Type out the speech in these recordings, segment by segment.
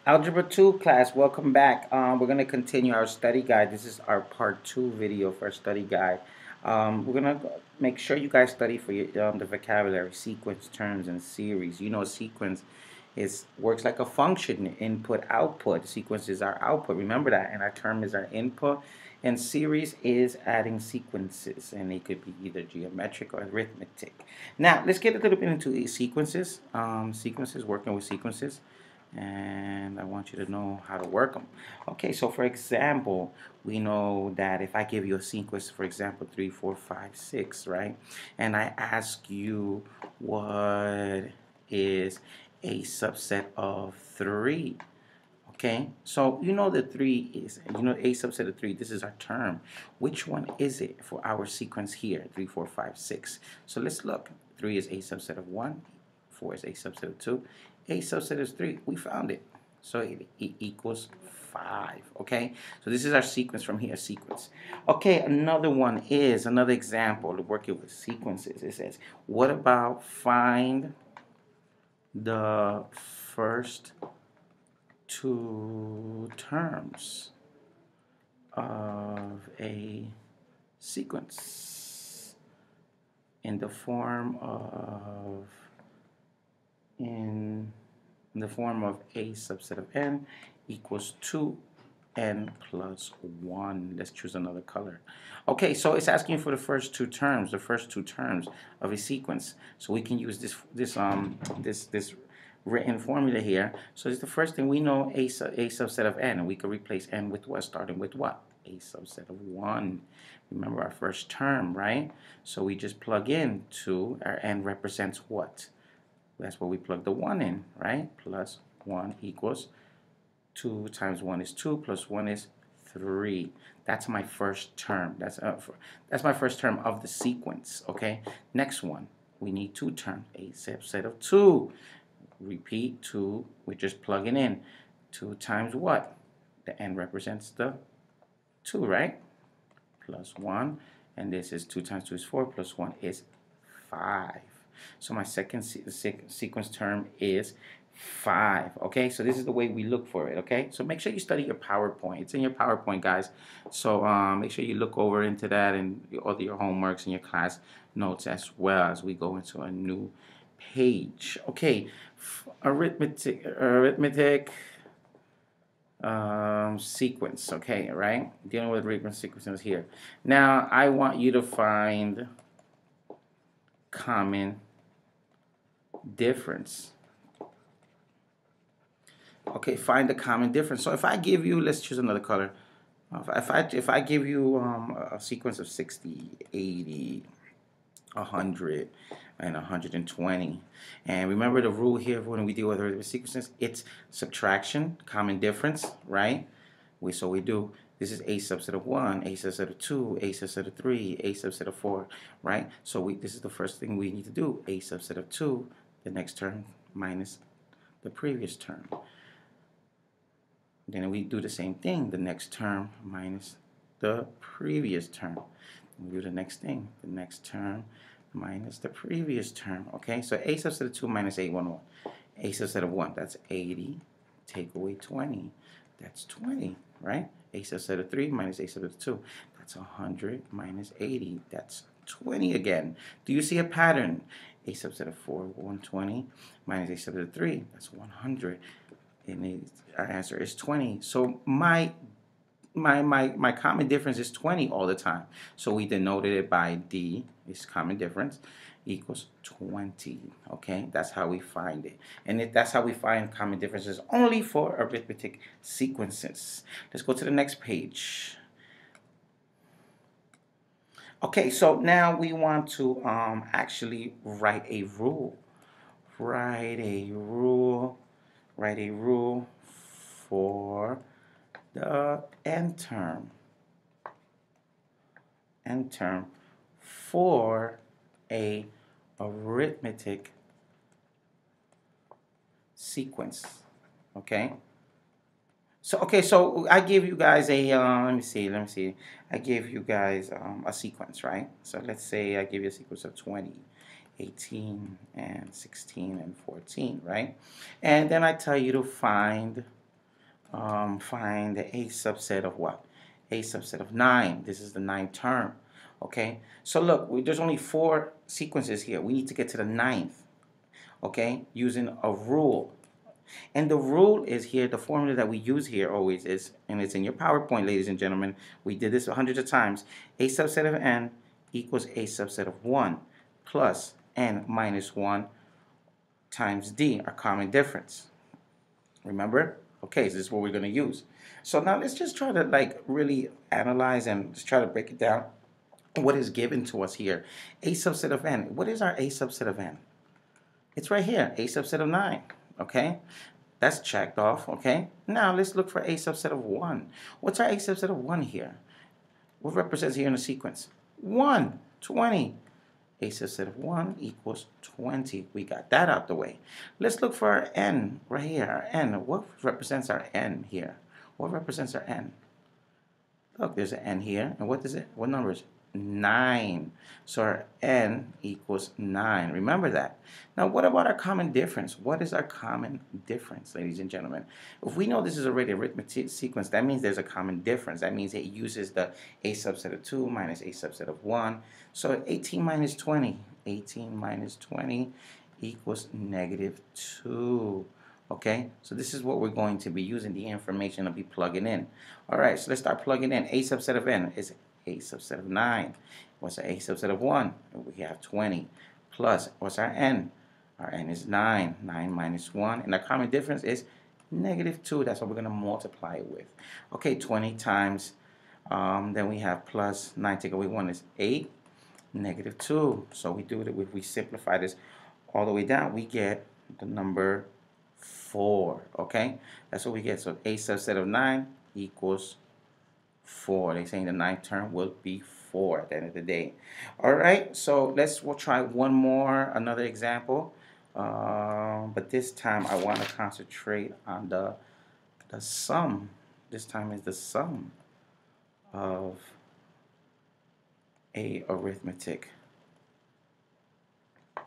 Algebra 2 class, welcome back. We're going to continue our study guide. This is our part 2 video for our study guide. We're going to make sure you guys study for your, the vocabulary, sequence, terms, and series. You know, a sequence works like a function, input, output. Sequence is our output. Remember that. And our term is our input. And series is adding sequences. And they could be either geometric or arithmetic. Now, let's get a little bit into sequences. Working with sequences, and I want you to know how to work them. Okay, so for example, we know that if I give you a sequence, for example, 3, 4, 5, 6, right? And I ask you what is a subset of 3. Okay, so you know that 3 is, a subset of 3, this is our term. Which one is it for our sequence here, 3, 4, 5, 6? So let's look. 3 is a subset of 1, 4 is a subset of 2, a subset is 3. We found it. So it equals 5. Okay, so this is our sequence from here, sequence. Okay, another example of working with sequences. It says, what about find the first 2 terms of a sequence in the form of a subset of n equals 2n plus 1. Let's choose another color. Okay, so it's asking for the first two terms of a sequence. So we can use this written formula here. So it's the first thing we know, a subset of n, and we could replace n with what? Starting with what? A subset of 1. Remember our first term, right? So we just plug in 2. Our n represents what? That's where we plug the 1 in, right? Plus 1 equals 2 times 1 is 2 plus 1 is 3. That's my first term. That's my first term of the sequence, okay? Next one, we need 2 terms, a subset of 2. Repeat, 2, we're just plugging in. 2 times what? The n represents the 2, right? Plus 1, and this is 2 times 2 is 4, plus 1 is 5. So my second sequence term is 5. Okay, so this is the way we look for it. Okay, so make sure you study your PowerPoint. It's in your PowerPoint, guys. So make sure you look over into that and all your homeworks and your class notes as well as we go into a new page. Okay, arithmetic sequence. Okay, right? Dealing with arithmetic sequences here. Now I want you to find common difference. Okay, find the common difference. So if I give you, let's choose another color. If I give you a sequence of 60, 80, 100, and 120, and remember the rule here when we deal with arithmetic sequences, it's subtraction, common difference, right? So we do, this is a subset of 1, a subset of 2, a subset of 3, a subset of 4, right? So this is the first thing we need to do, a subset of 2, the next term minus the previous term. Then we do the same thing, the next term minus the previous term. We do the next thing, the next term minus the previous term. Okay, so a subset of 2 minus 8, 1, 1. A subset of 1, that's 80. Take away 20, that's 20, right? A subset of 3 minus a subset of 2, that's 100 minus 80, that's 20 again. Do you see a pattern? A subset of 4, 120, minus a subset of 3, that's 100. And our answer is 20. So my common difference is 20 all the time. So we denoted it by D, is common difference, equals 20. Okay, that's how we find it. And that's how we find common differences only for arithmetic sequences. Let's go to the next page. Okay, so now we want to actually write a rule. Write a rule for the n term for a arithmetic sequence. Okay, so I give you guys a let me see, I give you guys a sequence, right? So let's say I give you a sequence of 20, 18, and 16, and 14, right? And then I tell you to find find the A subset of what? A subset of 9. This is the ninth term. Okay, so look, there's only 4 sequences here. We need to get to the ninth, okay, using a rule. And the rule is here, the formula that we use here always is, and it's in your PowerPoint, ladies and gentlemen. We did this hundreds of times. A subset of n equals a subset of 1 plus n minus 1 times d, our common difference. Remember? Okay, so this is what we're going to use. So now let's just try to like really analyze and just try to break it down. What is given to us here? A subset of n. What is our a subset of n? It's right here, a subset of 9. Okay? That's checked off, okay? Now let's look for a subset of 1. What's our a subset of 1 here? What represents here in the sequence? 1, 20. A subset of 1 equals 20. We got that out the way. Let's look for our n right here. Our n. What represents our n here? What represents our n? Look, there's an n here. And what is it? What number is it? 9. So our n equals 9. Remember that. Now, what about our common difference? What is our common difference, ladies and gentlemen? If we know this is already a arithmetic sequence, that means there's a common difference. That means it uses the a subset of 2 minus a subset of 1. So 18 minus 20. 18 minus 20 equals negative 2. Okay, so this is what we're going to be using, the information to be plugging in. All right, so let's start plugging in. A subset of n is a subset of 9. What's our a subset of 1? We have 20. Plus, what's our n? Our n is 9. 9 minus 1. And our common difference is negative 2. That's what we're going to multiply it with. Okay, 20 times, then we have plus 9 take away 1 is 8. Negative 2. So we do it, if we simplify this all the way down, we get the number 4. Okay, that's what we get. So a subset of 9 equals 4. They're saying the ninth term will be 4 at the end of the day. All right, so we'll try one more, another example. But this time I want to concentrate on the sum. This time is the sum of a arithmetic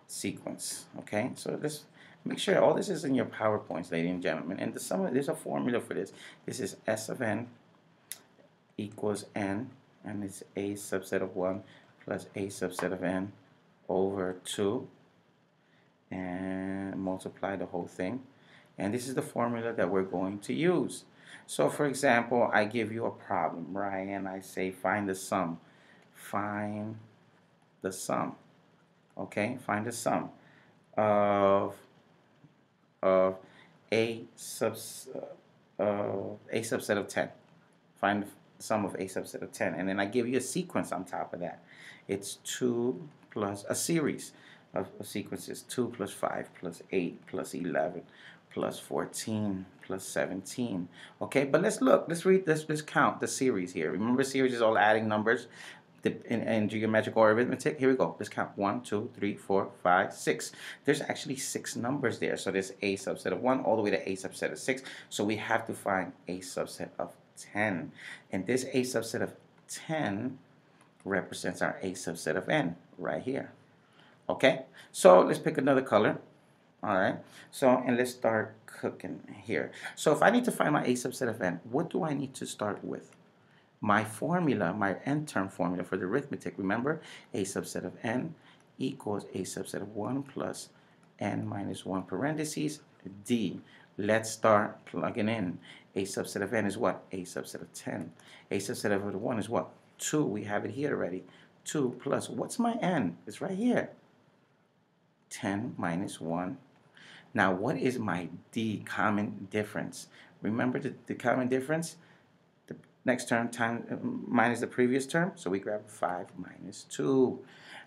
sequence. Okay, so let's make sure all this is in your PowerPoints, ladies and gentlemen. And the sum, there's a formula for this. This is S of n equals n, and it's a subset of 1 plus a subset of n over 2, and multiply the whole thing. And this is the formula that we're going to use. So for example, I give you a problem, right? And I say find the sum. Find the sum. Okay, find the sum of a subset of 10. Find the sum of a subset of 10, and then I give you a sequence on top of that. It's 2 plus a series of sequences: 2 plus 5 plus 8 plus 11 plus 14 plus 17. Okay, but let's look. Let's read this. Let's count the series here. Remember, series is all adding numbers in geometric or arithmetic. Here we go. Let's count 1, 2, 3, 4, 5, 6. There's actually 6 numbers there. So there's a subset of 1 all the way to a subset of 6. So we have to find a subset of 10. And this a subset of 10 represents our a subset of n right here. Okay, so let's pick another color. All right, so and let's start cooking here. So if I need to find my a subset of n, what do I need to start with? My formula, my n-term formula for the arithmetic. Remember, a subset of n equals a subset of 1 plus n minus 1 parentheses d. Let's start plugging in. A subset of n is what? A subset of 10. A subset of 1 is what? 2. We have it here already. 2 plus, what's my n? It's right here. 10 minus 1. Now, what is my d, common difference? Remember the common difference? The next term minus the previous term. So we grab 5 minus 2.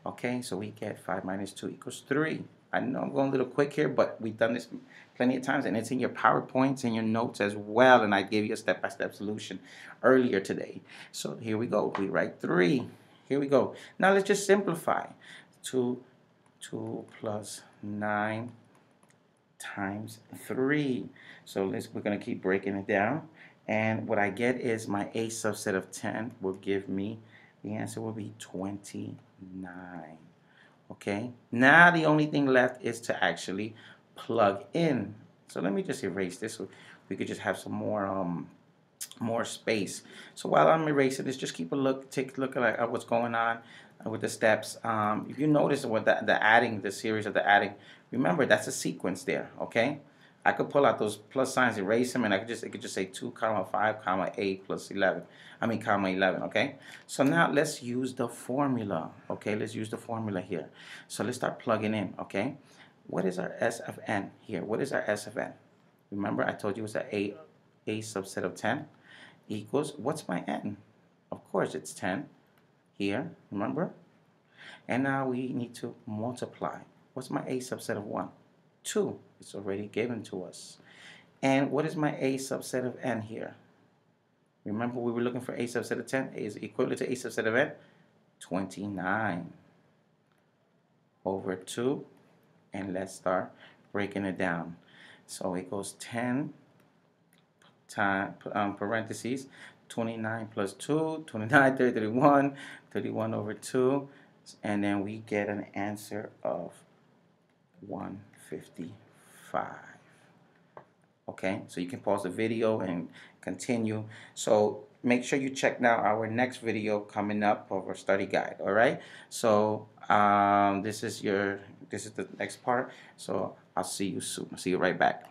Okay, so we get 5 minus 2 equals 3. I know I'm going a little quick here, but we've done this plenty of times, and it's in your PowerPoints and your notes as well, and I gave you a step-by-step solution earlier today. So here we go. We write 3. Here we go. Now let's just simplify. 2 plus 9 times 3. So we're going to keep breaking it down. And what I get is my a subset of 10 will give me, the answer will be 29. Okay, now the only thing left is to actually plug in. So let me just erase this. we could just have some more space. So while I'm erasing this, just take a look at what's going on with the steps. If you notice what the adding, the series of the adding, remember that's a sequence there, okay? I could pull out those plus signs, erase them, and it could just say 2 comma 5 comma 8 plus 11. I mean comma 11, okay? So now let's use the formula, okay? Let's use the formula here. So let's start plugging in, okay? What is our S of n here? What is our S of n? Remember I told you it's a subset of 10 equals, what's my n? Of course it's 10 here, remember? And now we need to multiply. What's my a subset of 1? 2. It's already given to us. And what is my a subset of n here? Remember we were looking for a subset of 10. A is equivalent to a subset of n. 29 over 2. And let's start breaking it down. So it goes 10 time parentheses 29 plus 2, 29, 30, 31, 31 over 2, and then we get an answer of 155. Okay, so you can pause the video and continue. So make sure you check now our next video coming up of our study guide. All right, so this is the next part. So I'll see you soon. I'll see you right back.